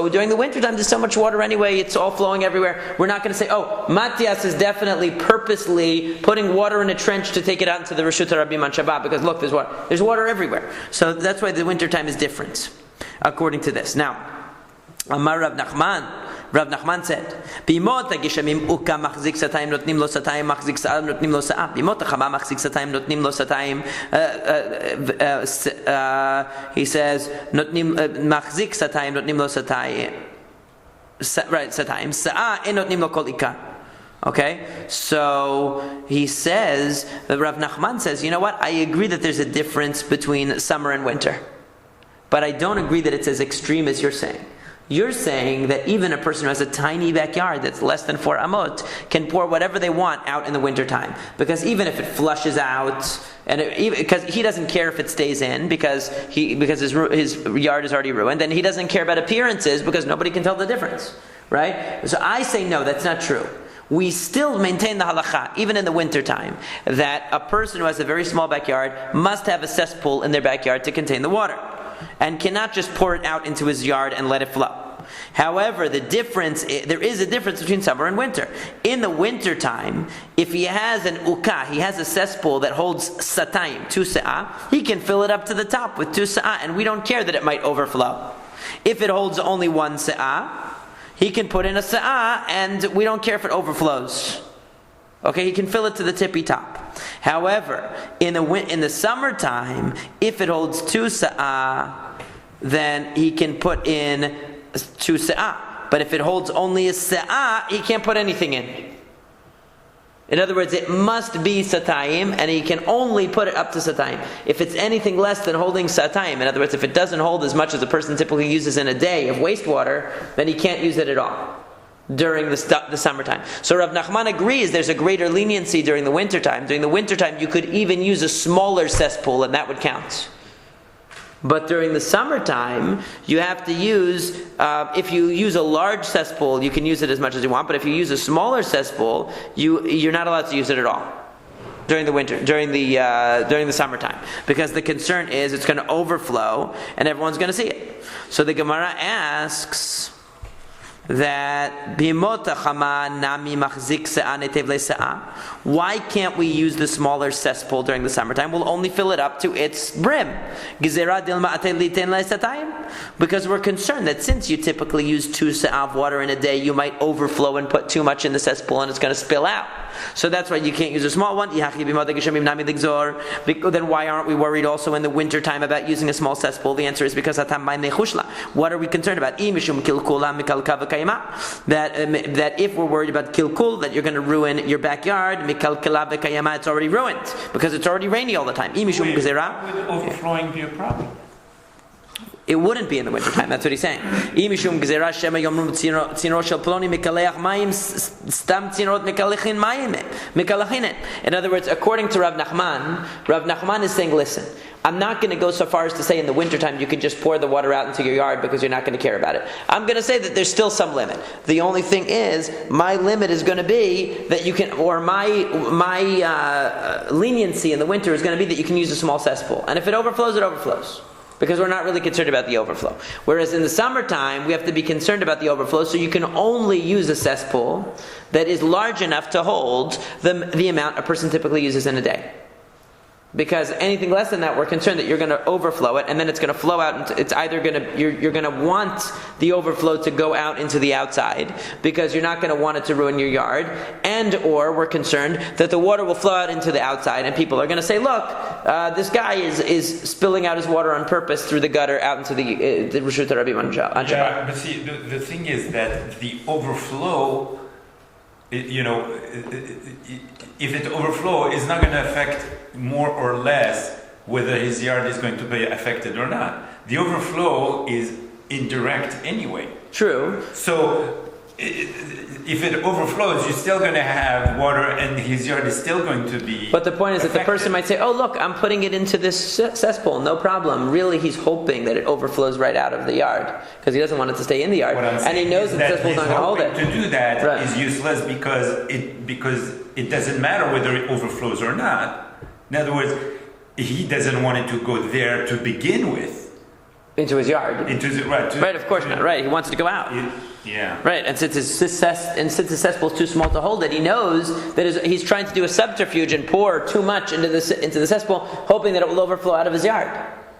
during the wintertime, there's so much water anyway, it's all flowing everywhere. We're not going to say, Matthias is definitely purposely putting water in a trench to take it out into the Reshut HaRabim on Shabbat, because look, there's water. There's water everywhere. So that's why the wintertime is different, according to this. Now, Amar Rav Nachman said, Bimot HaGeshamim Uka machzik satayim notnim lo satayim machzik sa'am notnim lo sa'am. Bimot HaChama machzik satayim notnim lo satayim. He says, notnim machzik satayim notnim lo satayim. Right, satayim. Sa'a en notnim lo kol ika. Okay? So he says, Rav Nachman says, you know what? I agree that there's a difference between summer and winter. But I don't agree that it's as extreme as you're saying. You're saying that even a person who has a tiny backyard that's less than 4 amot can pour whatever they want out in the wintertime. Because even if it flushes out, because he doesn't care if it stays in, because his yard is already ruined, and he doesn't care about appearances because nobody can tell the difference. Right? So I say no, that's not true. we still maintain the halacha, even in the wintertime, that a person who has a very small backyard must have a cesspool in their backyard to contain the water, and cannot just pour it out into his yard and let it flow. However, there is a difference between summer and winter. In the winter time, if he has an ukah, he has a cesspool that holds satayim, 2 sa'ah, he can fill it up to the top with 2 sa'ah, and we don't care that it might overflow. If it holds only 1 sa'ah, he can put in a sa'ah, and we don't care if it overflows. Okay, he can fill it to the tippy top. However, in the summertime, if it holds 2 sa'ah, then he can put in 2 sa'ah. But if it holds only a sa'ah, he can't put anything in. In other words, it must be satayim, and he can only put it up to satayim. If it's anything less than holding satayim, in other words, if it doesn't hold as much as a person typically uses in a day of wastewater, then he can't use it at all during the summertime. So Rav Nachman agrees there's a greater leniency during the wintertime. During the wintertime, you could even use a smaller cesspool, and that would count. But during the summertime, you have to use, if you use a large cesspool, you can use it as much as you want, but if you use a smaller cesspool, you're not allowed to use it at all during the summertime. Because the concern is it's going to overflow, and everyone's going to see it. So the Gemara asks that why can't we use the smaller cesspool during the summertime? We'll only fill it up to its brim. Because we're concerned that since you typically use 2 sa'ah of water in a day, you might overflow and put too much in the cesspool and it's going to spill out. So that's why you can't use a small one. Then why aren't we worried also in the wintertime about using a small cesspool? The answer is because what are we concerned about? That if we're worried about kilkul, that you're going to ruin your backyard, it's already ruined because it's already rainy all the time. Would overflowing be a problem? It wouldn't be in the wintertime, that's what he's saying. In other words, according to Rav Nachman is saying, listen, I'm not going to go so far as to say in the wintertime you can just pour the water out into your yard because you're not going to care about it. I'm going to say that there's still some limit. The only thing is, my limit is going to be that you can, or my leniency in the winter is going to be that you can use a small cesspool. And if it overflows, it overflows. Because we're not really concerned about the overflow. Whereas in the summertime, we have to be concerned about the overflow, so you can only use a cesspool that is large enough to hold the amount a person typically uses in a day. Because anything less than that, we're concerned that you're going to overflow it, and then it's going to flow out. And it's either going to you're going to want the overflow to go out into the outside because you're not going to want it to ruin your yard, and or we're concerned that the water will flow out into the outside, and people are going to say, "Look, this guy is spilling out his water on purpose through the gutter out into the Rishut Rabim on Shabbat." Yeah, but see, the thing is that the overflow, if it overflows, it's not going to affect more or less whether his yard is going to be affected or not. The overflow is indirect anyway. True. So if it overflows, you're still going to have water and his yard is still going to be But the point is affected. that the person might say, oh look, I'm putting it into this cesspool, no problem. Really, he's hoping that it overflows right out of the yard because he doesn't want it to stay in the yard. And he knows that the cesspool's not going to hold it. To do that is useless because it doesn't matter whether it overflows or not. In other words, he doesn't want it to go there to begin with. Into his yard. Right, of course not. Right, he wants it to go out. Yeah. Right, and since his cesspool is too small to hold it, he knows that he's trying to do a subterfuge and pour too much into the cesspool, hoping that it will overflow out of his yard.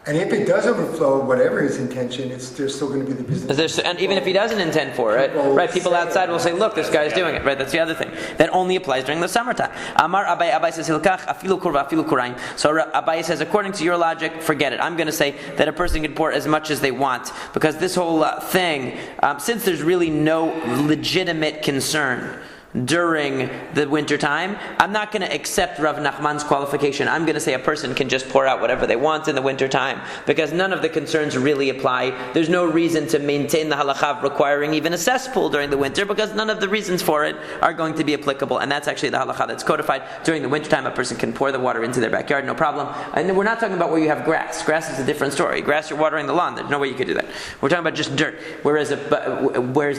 And if it does overflow, whatever his intention, there's still going to be the business. And even if he doesn't intend for it, right? People outside will say, "Look, this guy's doing it." Right? That's the other thing that only applies during the summertime. Amar Abai says, "Hilkach afilu kurva afilu kuraim." So Abai says, according to your logic, forget it. I'm going to say that a person can pour as much as they want because this whole thing, since there's really no legitimate concern during the winter time, I'm not going to accept Rav Nachman's qualification. I'm going to say a person can just pour out whatever they want in the winter time because none of the concerns really apply. There's no reason to maintain the halacha requiring even a cesspool during the winter because none of the reasons for it are going to be applicable, and that's actually the halacha that's codified. During the wintertime, a person can pour the water into their backyard, no problem. And we're not talking about where you have grass. Grass is a different story. Grass, you're watering the lawn. There's no way you could do that. We're talking about just dirt. Whereas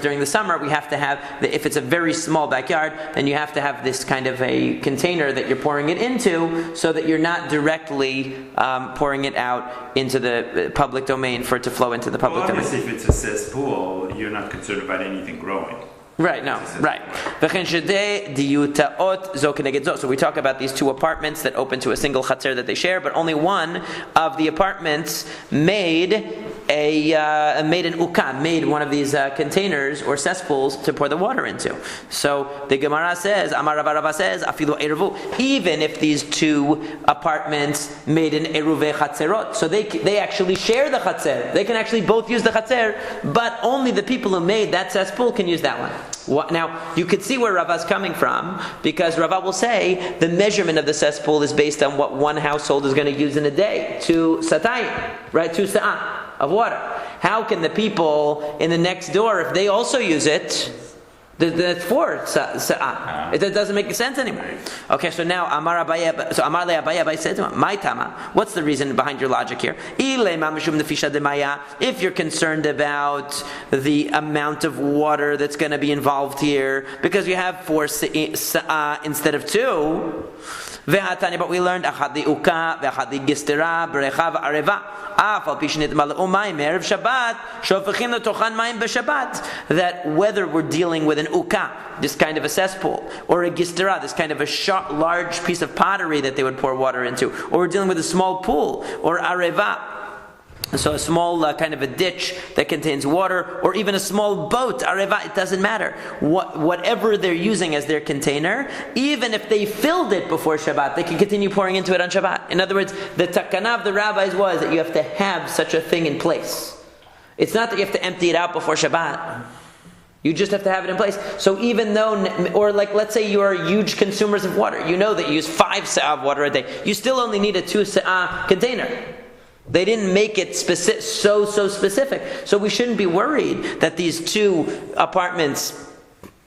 during the summer, we have to have, if it's a very small backyard, backyard, then you have to have this kind of a container that you're pouring it into, so that you're not directly pouring it out into the public domain for it to flow into the public domain. Obviously, if it's a cesspool, you're not concerned about anything growing. Right, no, right. So we talk about these two apartments that open to a single chatzer that they share, but only one of the apartments made an uka, made one of these containers or cesspools to pour the water into. So the Gemara says, Amar Rava says, Afilu eruvu, even if these two apartments made an eruve chatzerot, so they actually share the chatzer, they can actually both use the chatzer, but only the people who made that cesspool can use that one. Now, you could see where Rava's coming from, because Rava will say the measurement of the cesspool is based on what one household is going to use in a day, 2 satayim, right, 2 sa'ah of water. How can the people in the next door, if they also use it, that's 4 sa'ah. It doesn't make sense anymore. Okay, so now Amar le Abaye said to him, "My tama, what's the reason behind your logic here? If you're concerned about the amount of water that's going to be involved here, because you have 4 sa'ah instead of 2. But we learned that whether we're dealing with an uka, this kind of a cesspool, or a gistera, this kind of a large piece of pottery that they would pour water into, or we're dealing with a small pool, or areva, so a small kind of a ditch that contains water, or even a small boat, areva, it doesn't matter. Whatever they're using as their container, even if they filled it before Shabbat, they can continue pouring into it on Shabbat. In other words, the takana of the rabbis was that you have to have such a thing in place. It's not that you have to empty it out before Shabbat. You just have to have it in place. So even though, or like let's say you are huge consumers of water, you know that you use 5 sa'ah of water a day, you still only need a 2 sa'ah container. They didn't make it so specific. So we shouldn't be worried that these 2 apartments,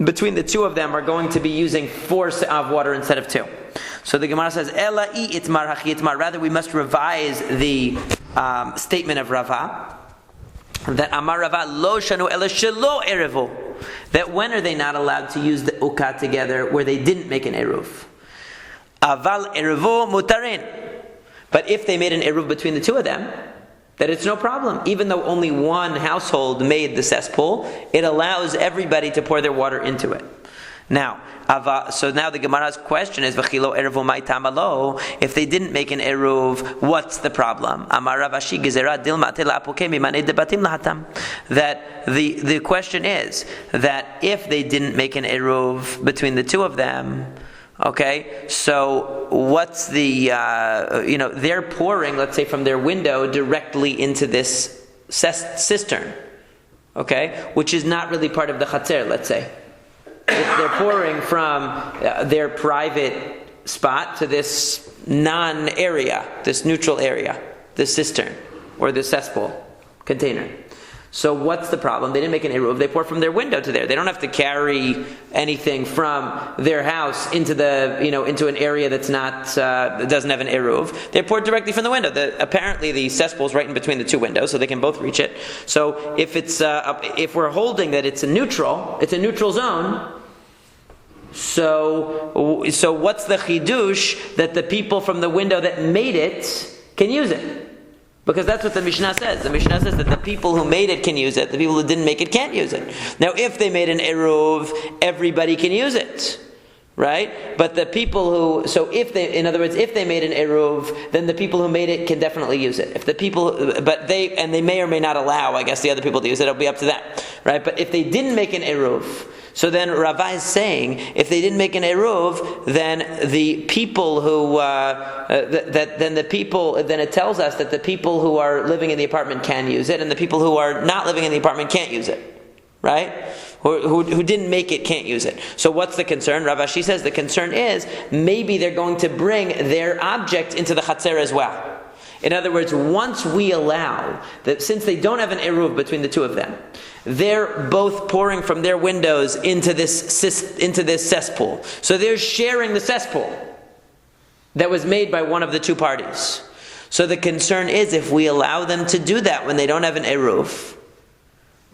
between the 2 of them, are going to be using 4 sa'ah of water instead of 2. So the Gemara says, Ela I itmar hachi itmar. Rather, we must revise the statement of Rava, that Amar Rava lo shanu ela shelo erevu. That when are they not allowed to use the uka together where they didn't make an eruv? Aval erevu mutarin. But if they made an eruv between the 2 of them, that it's no problem. Even though only one household made the cesspool, it allows everybody to pour their water into it. Now, so now the Gemara's question is, V'chilo eruv mai tamalo. If they didn't make an eruv, what's the problem? Amar Rav Ashi gezerah dilma tela apoke mimanei debatim lahatam. That the question is that if they didn't make an eruv between the 2 of them, okay, so what's the, they're pouring, let's say, from their window directly into this cistern, okay, which is not really part of the chatzer, let's say. They're pouring from their private spot to this non-area, this neutral area, this cistern, or this cesspool container. So what's the problem? They didn't make an eruv. They pour from their window to there. They don't have to carry anything from their house into into an area that's not that doesn't have an eruv. They pour directly from the window. Apparently, the cesspool is right in between the 2 windows, so they can both reach it. So if it's if we're holding that it's a neutral zone. So what's the chidush that the people from the window that made it can use it? Because that's what the Mishnah says. The Mishnah says that the people who made it can use it. The people who didn't make it can't use it. Now, if they made an eruv, everybody can use it, right? But the people who, in other words, if they made an eruv, then the people who made it can definitely use it. If the people, they may or may not allow, I guess, the other people to use it. It'll be up to them, right? But if they didn't make an eruv, so then Rava is saying, if they didn't make an eruv, then the people who then it tells us that the people who are living in the apartment can use it, and the people who are not living in the apartment can't use it, right? Who didn't make it can't use it. So what's the concern? Rav Ashi says the concern is maybe they're going to bring their object into the chatzer as well. In other words, once we allow that, since they don't have an eruv between the 2 of them, they're both pouring from their windows into this cesspool. So they're sharing the cesspool that was made by one of the 2 parties. So the concern is, if we allow them to do that when they don't have an eruv,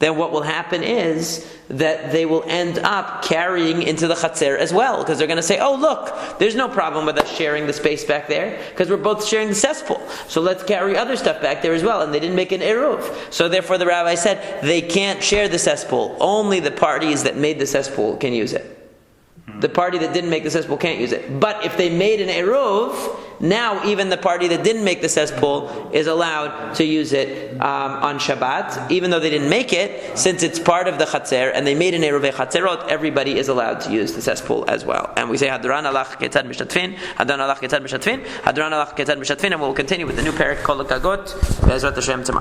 then what will happen is that they will end up carrying into the Chatzer as well, because they're going to say, oh look, there's no problem with us sharing the space back there, because we're both sharing the cesspool, so let's carry other stuff back there as well, and they didn't make an Eruv. So therefore the rabbi said, they can't share the cesspool, only the parties that made the cesspool can use it. The party that didn't make the cesspool can't use it. But if they made an Eruv, now even the party that didn't make the cesspool is allowed to use it on Shabbat, even though they didn't make it, since it's part of the Chatzer, and they made an Eruv Chatzerot, everybody is allowed to use the cesspool as well. And we say, Hadran alach ketzad mishatfin, Hadran alach ketzad mishatfin, Hadran alach ketzad mishatfin, and we'll continue with the new parak Kol Kagot, Be'ezrat Hashem tomorrow.